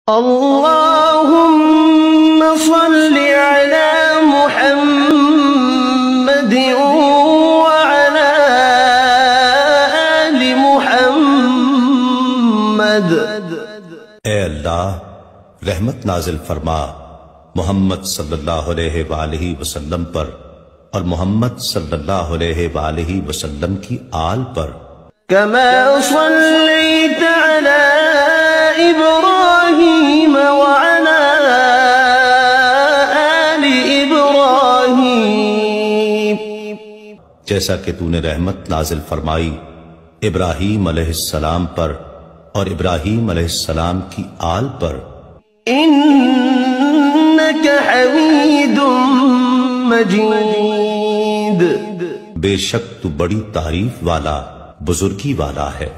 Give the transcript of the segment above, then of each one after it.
اللهم صل على محمد وعلى آل محمد۔ اے اللہ رحمت نازل فرما محمد صلی اللہ علیہ وآلہ وسلم پر اور محمد صلی اللہ علیہ وآلہ وسلم کی آل پر۔ کما صلیت علی ابراہیم وعلی آل ابراہیم، جیسا کہ تو نے رحمت نازل فرمائی ابراہیم علیہ السلام پر اور ابراہیم علیہ السلام کی آل پر۔ انک حمید مجید، بے شک تو بڑی تعریف والا بزرگی والا ہے۔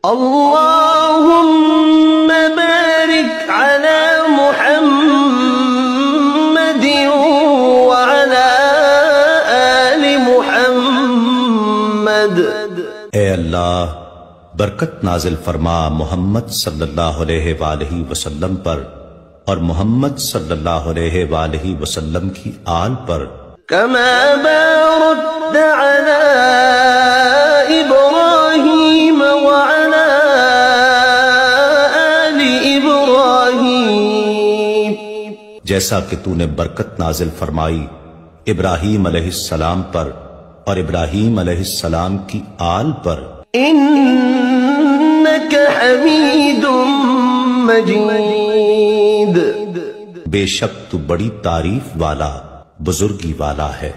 اللہم بارک علی محمد وعلی آل محمد۔ اے اللہ برکت نازل فرما محمد صلی اللہ علیہ وآلہ وسلم پر اور محمد صلی اللہ علیہ وآلہ وسلم کی آل پر۔ کما بارکت علی ابراہیم وعلی آل ابراہیم، جیسا کہ تو نے برکت نازل فرمائی ابراہیم علیہ السلام پر اور ابراہیم علیہ السلام کی آل پر۔ انک حمید مجید، بے شک تو بڑی تعریف والا بزرگی والا ہے۔